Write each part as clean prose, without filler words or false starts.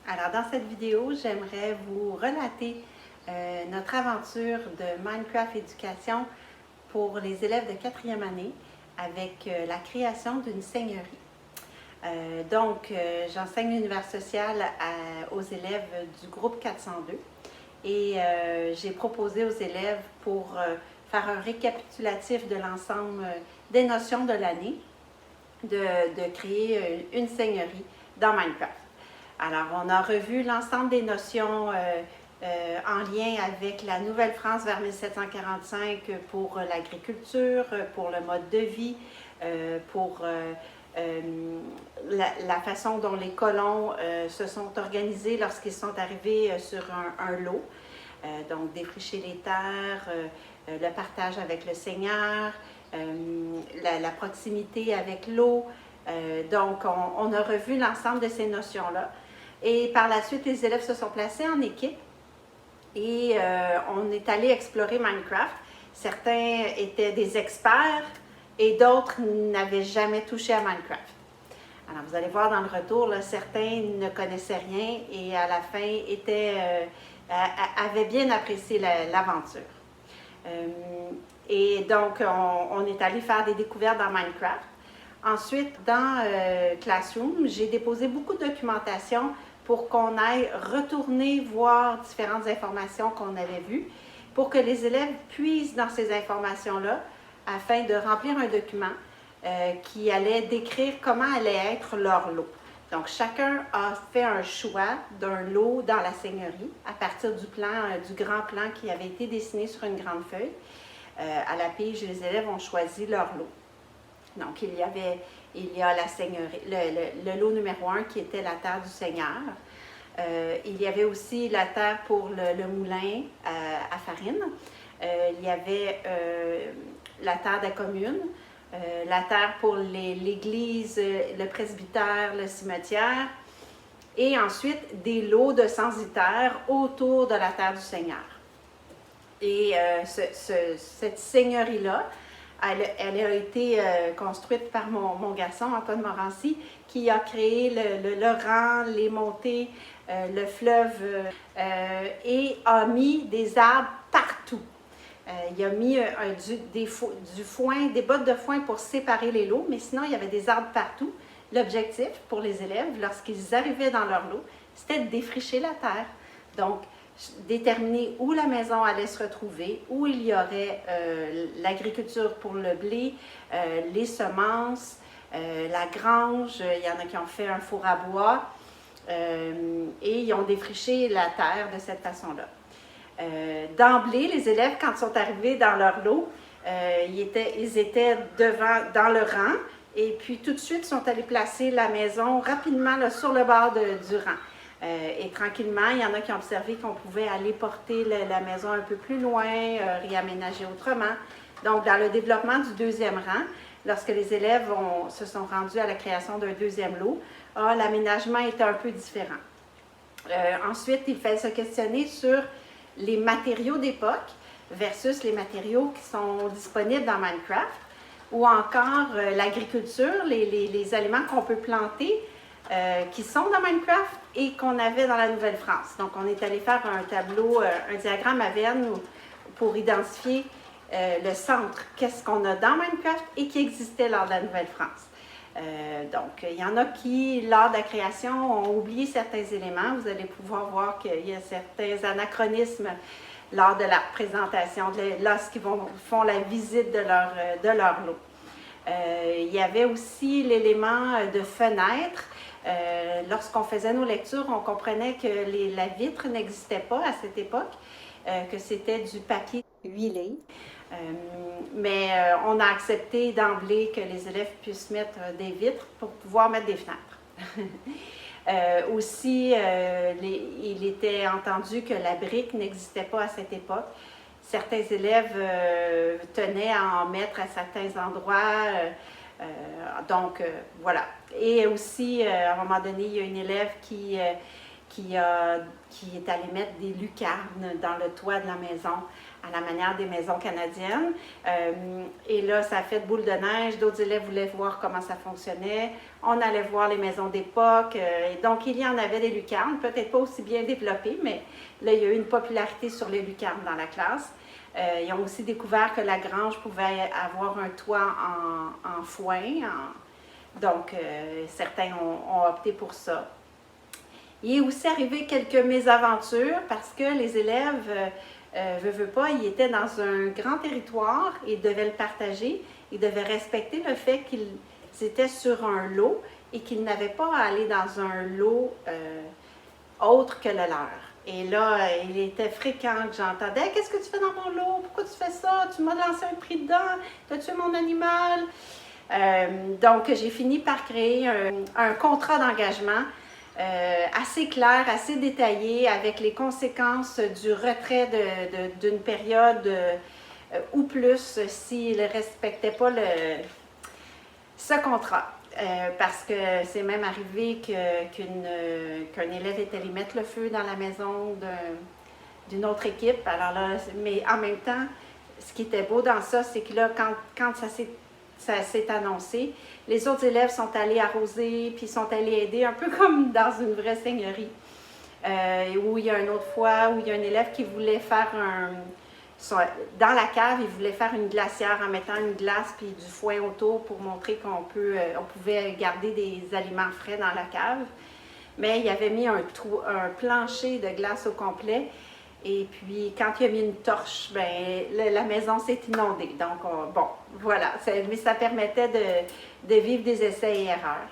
Alors dans cette vidéo, j'aimerais vous relater notre aventure de Minecraft Éducation pour les élèves de 4e année avec la création d'une seigneurie. J'enseigne l'univers social aux élèves du groupe 402 et j'ai proposé aux élèves pour faire un récapitulatif de l'ensemble des notions de l'année, de créer une seigneurie dans Minecraft. Alors, on a revu l'ensemble des notions en lien avec la Nouvelle-France vers 1745 pour l'agriculture, pour le mode de vie, pour la façon dont les colons se sont organisés lorsqu'ils sont arrivés sur un lot. Donc, défricher les terres, le partage avec le Seigneur, la proximité avec l'eau. On a revu l'ensemble de ces notions-là. Et par la suite, les élèves se sont placés en équipe et on est allé explorer Minecraft. Certains étaient des experts et d'autres n'avaient jamais touché à Minecraft. Alors, vous allez voir dans le retour, là, certains ne connaissaient rien et à la fin avaient bien apprécié l'aventure. On est allé faire des découvertes dans Minecraft. Ensuite, dans Classroom, j'ai déposé beaucoup de documentation pour qu'on aille retourner voir différentes informations qu'on avait vues, pour que les élèves puissent dans ces informations-là afin de remplir un document qui allait décrire comment allait être leur lot. Donc, chacun a fait un choix d'un lot dans la seigneurie à partir du grand plan qui avait été dessiné sur une grande feuille. À la pige, les élèves ont choisi leur lot. Donc, il y a la seigneurie, le lot numéro 1 qui était la terre du Seigneur. Il y avait aussi la terre pour le moulin à farine. Il y avait la terre de la commune, la terre pour l'église, le presbytère, le cimetière. Et ensuite, des lots de censitaires autour de la terre du Seigneur. Et cette seigneurie-là, elle a été construite par mon garçon, Antoine Morancy, qui a créé le rang, les montées, le fleuve et a mis des arbres partout. Il a mis du foin, des bottes de foin pour séparer les lots, mais sinon, il y avait des arbres partout. L'objectif pour les élèves, lorsqu'ils arrivaient dans leur lot, c'était de défricher la terre. Donc, déterminer où la maison allait se retrouver, où il y aurait l'agriculture pour le blé, les semences, la grange. Il y en a qui ont fait un four à bois et ils ont défriché la terre de cette façon-là. D'emblée, les élèves, quand ils sont arrivés dans leur lot, ils étaient dans le rang et puis tout de suite, ils sont allés placer la maison rapidement là, sur le bord du rang. Et tranquillement, il y en a qui ont observé qu'on pouvait aller porter la maison un peu plus loin, réaménager autrement. Donc, dans le développement du deuxième rang, lorsque les élèves se sont rendus à la création d'un deuxième lot, l'aménagement était un peu différent. Ensuite, il fallait se questionner sur les matériaux d'époque versus les matériaux qui sont disponibles dans Minecraft, ou encore l'agriculture, les aliments qu'on peut planter, qui sont dans Minecraft et qu'on avait dans la Nouvelle-France. Donc, on est allé faire un tableau, un diagramme à veine pour identifier le centre, qu'est-ce qu'on a dans Minecraft et qui existait lors de la Nouvelle-France. Il y en a qui, lors de la création, ont oublié certains éléments. Vous allez pouvoir voir qu'il y a certains anachronismes lors de la présentation, lorsqu'ils font la visite de leur lot. Il y avait aussi l'élément de fenêtre. Lorsqu'on faisait nos lectures, on comprenait que la vitre n'existait pas à cette époque, que c'était du papier huilé. Mais on a accepté d'emblée que les élèves puissent mettre des vitres pour pouvoir mettre des fenêtres. Il était entendu que la brique n'existait pas à cette époque. Certains élèves tenaient à en mettre à certains endroits. Voilà. Et aussi, à un moment donné, il y a une élève qui qui est allé mettre des lucarnes dans le toit de la maison, à la manière des maisons canadiennes. Et là, ça a fait boule de neige. D'autres élèves voulaient voir comment ça fonctionnait. On allait voir les maisons d'époque. Donc, il y en avait des lucarnes, peut-être pas aussi bien développées, mais là, il y a eu une popularité sur les lucarnes dans la classe. Ils ont aussi découvert que la grange pouvait avoir un toit en foin. Donc, certains ont opté pour ça. Il est aussi arrivé quelques mésaventures parce que les élèves veut pas, ils étaient dans un grand territoire, ils devaient le partager, ils devaient respecter le fait qu'ils étaient sur un lot et qu'ils n'avaient pas à aller dans un lot autre que le leur. Et là, il était fréquent que j'entendais « Qu'est-ce que tu fais dans mon lot? Pourquoi tu fais ça? Tu m'as lancé un prix dedans? Tu as tué mon animal? » Donc, j'ai fini par créer un contrat d'engagement assez clair, assez détaillé, avec les conséquences du retrait d'une période ou plus s'il ne respectait pas ce contrat. Parce que c'est même arrivé qu'un élève est allé mettre le feu dans la maison d'une autre équipe. Alors là, mais en même temps, ce qui était beau dans ça, c'est que là, quand ça s'est annoncé, les autres élèves sont allés arroser, puis sont allés aider, un peu comme dans une vraie seigneurie. Où il y a une autre fois, où il y a un élève qui voulait faire dans la cave, il voulait faire une glacière en mettant une glace puis du foin autour pour montrer on pouvait garder des aliments frais dans la cave. Mais il avait mis un plancher de glace au complet. Et puis, quand il a mis une torche, ben, la maison s'est inondée. Donc, bon, voilà. Mais ça permettait de vivre des essais et erreurs.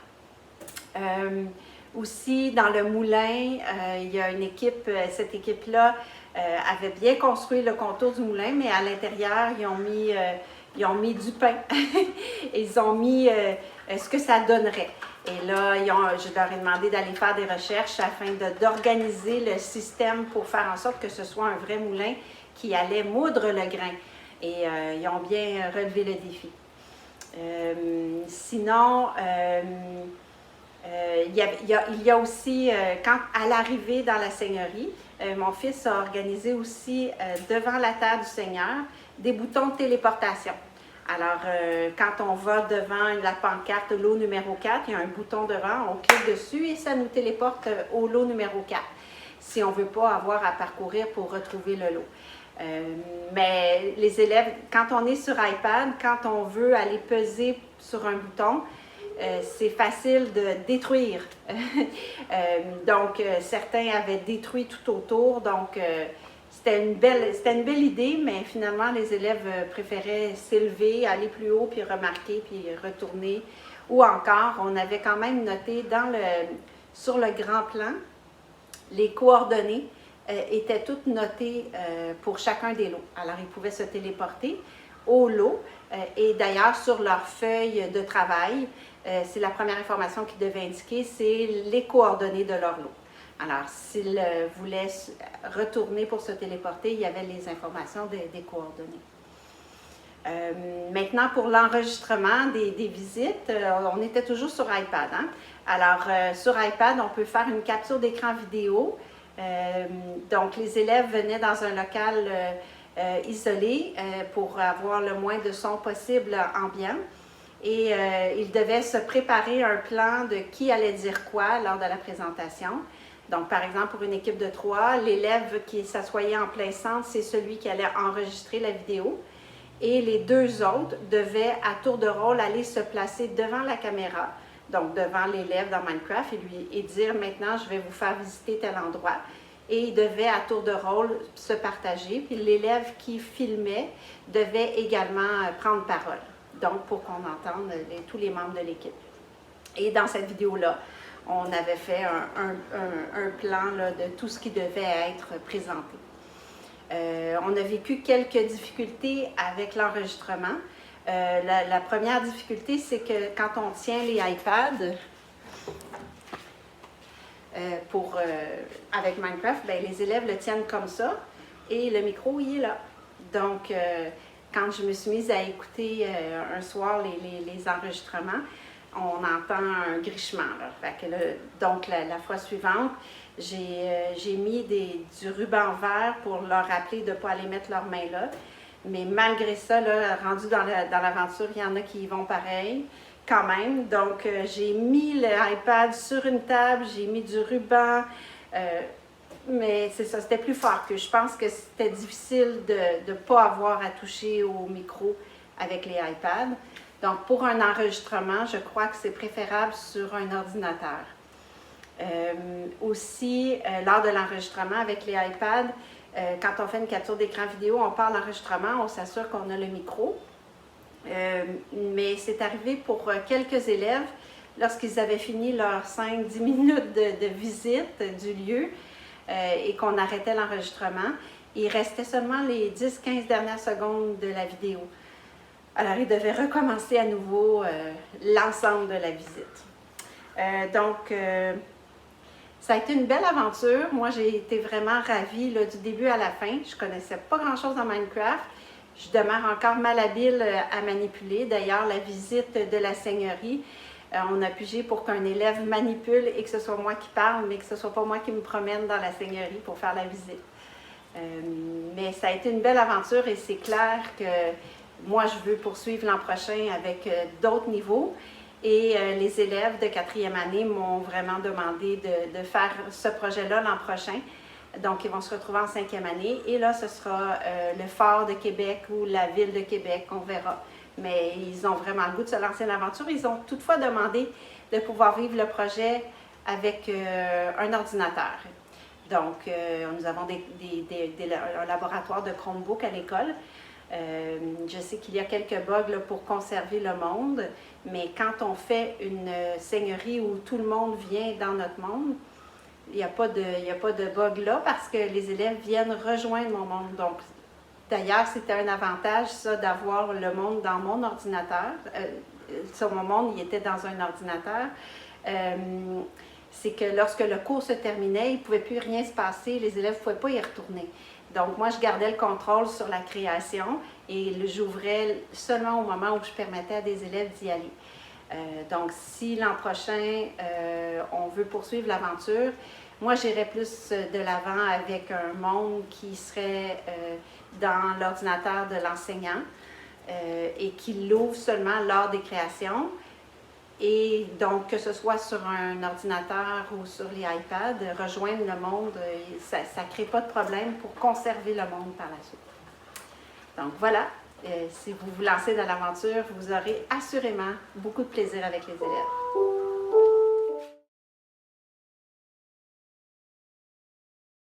Aussi, dans le moulin, il y a une équipe, cette équipe-là avait bien construit le contour du moulin, mais à l'intérieur, ils ont mis du pain. Ils ont mis ce que ça donnerait. Et là, je leur ai demandé d'aller faire des recherches afin d'organiser le système pour faire en sorte que ce soit un vrai moulin qui allait moudre le grain. Et ils ont bien relevé le défi. Sinon, il y a aussi, à l'arrivée dans la seigneurie, mon fils a organisé aussi devant la terre du Seigneur des boutons de téléportation. Alors, quand on va devant la pancarte lot numéro 4, il y a un bouton devant, on clique dessus et ça nous téléporte au lot numéro 4, si on ne veut pas avoir à parcourir pour retrouver le lot. Mais les élèves, quand on est sur iPad, quand on veut aller peser sur un bouton, c'est facile de détruire. Donc, certains avaient détruit tout autour, donc c'était une belle idée, mais finalement, les élèves préféraient s'élever, aller plus haut, puis remarquer, puis retourner. Ou encore, on avait quand même noté sur le grand plan, les coordonnées étaient toutes notées pour chacun des lots. Alors, ils pouvaient se téléporter au lot. Et d'ailleurs, sur leur feuille de travail, c'est la première information qu'ils devaient indiquer, c'est les coordonnées de leur lot. Alors, s'ils voulaient retourner pour se téléporter, il y avait les informations des coordonnées. Maintenant, pour l'enregistrement des visites, on était toujours sur iPad. Hein? Alors, sur iPad, on peut faire une capture d'écran vidéo. Donc, les élèves venaient dans un local isolé pour avoir le moins de son possible ambiant. Et ils devaient se préparer un plan de qui allait dire quoi lors de la présentation. Donc, par exemple, pour une équipe de 3, l'élève qui s'assoyait en plein centre, c'est celui qui allait enregistrer la vidéo. Et les 2 autres devaient, à tour de rôle, aller se placer devant la caméra, donc devant l'élève dans Minecraft, et dire « Maintenant, je vais vous faire visiter tel endroit ». Et ils devaient, à tour de rôle, se partager. Puis l'élève qui filmait devait également prendre parole, donc pour qu'on entende tous les membres de l'équipe. Et dans cette vidéo-là, on avait fait un plan là, de tout ce qui devait être présenté. On a vécu quelques difficultés avec l'enregistrement. La première difficulté, c'est que quand on tient les iPads avec Minecraft, bien, les élèves le tiennent comme ça et le micro, il est là. Donc, quand je me suis mise à écouter un soir les enregistrements, on entend un grichement. Là. Fait que là, donc, la fois suivante, j'ai mis du ruban vert pour leur rappeler de ne pas aller mettre leurs mains là. Mais malgré ça, là, rendu dans l'aventure, il y en a qui y vont pareil, quand même. Donc, j'ai mis l'iPad sur une table, j'ai mis du ruban, mais c'est ça, c'était plus fort que je pense que c'était difficile de ne pas avoir à toucher au micro avec les iPads. Donc, pour un enregistrement, je crois que c'est préférable sur un ordinateur. Aussi, lors de l'enregistrement avec les iPads, quand on fait une capture d'écran vidéo, on part l'enregistrement, on s'assure qu'on a le micro. Mais c'est arrivé pour quelques élèves, lorsqu'ils avaient fini leurs 5-10 minutes de visite du lieu et qu'on arrêtait l'enregistrement, il restait seulement les 10-15 dernières secondes de la vidéo. Alors, ils devaient recommencer à nouveau l'ensemble de la visite. Donc, ça a été une belle aventure. Moi, j'ai été vraiment ravie là, du début à la fin. Je ne connaissais pas grand-chose en Minecraft. Je demeure encore malhabile à manipuler. D'ailleurs, la visite de la seigneurie, on a pigé pour qu'un élève manipule et que ce soit moi qui parle, mais que ce ne soit pas moi qui me promène dans la seigneurie pour faire la visite. Mais ça a été une belle aventure et c'est clair que moi, je veux poursuivre l'an prochain avec d'autres niveaux. Et les élèves de 4e année m'ont vraiment demandé de faire ce projet-là l'an prochain. Donc, ils vont se retrouver en 5e année. Et là, ce sera le Fort de Québec ou la Ville de Québec, on verra. Mais ils ont vraiment le goût de se lancer dans l'aventure. Ils ont toutefois demandé de pouvoir vivre le projet avec un ordinateur. Donc, nous avons un laboratoire de Chromebook à l'école. Je sais qu'il y a quelques bugs là, pour conserver le monde, mais quand on fait une seigneurie où tout le monde vient dans notre monde, il n'y a pas de bug là parce que les élèves viennent rejoindre mon monde. Donc, d'ailleurs, c'était un avantage, ça, d'avoir le monde dans mon ordinateur. Sur mon monde, il était dans un ordinateur. C'est que lorsque le cours se terminait, il ne pouvait plus rien se passer, les élèves ne pouvaient pas y retourner. Donc, moi, je gardais le contrôle sur la création et j'ouvrais seulement au moment où je permettais à des élèves d'y aller. Donc, si l'an prochain, on veut poursuivre l'aventure, moi, j'irais plus de l'avant avec un monde qui serait dans l'ordinateur de l'enseignant et qui l'ouvre seulement lors des créations. Et donc, que ce soit sur un ordinateur ou sur les iPads, rejoindre le monde, ça ne crée pas de problème pour conserver le monde par la suite. Donc voilà, si vous vous lancez dans l'aventure, vous aurez assurément beaucoup de plaisir avec les élèves.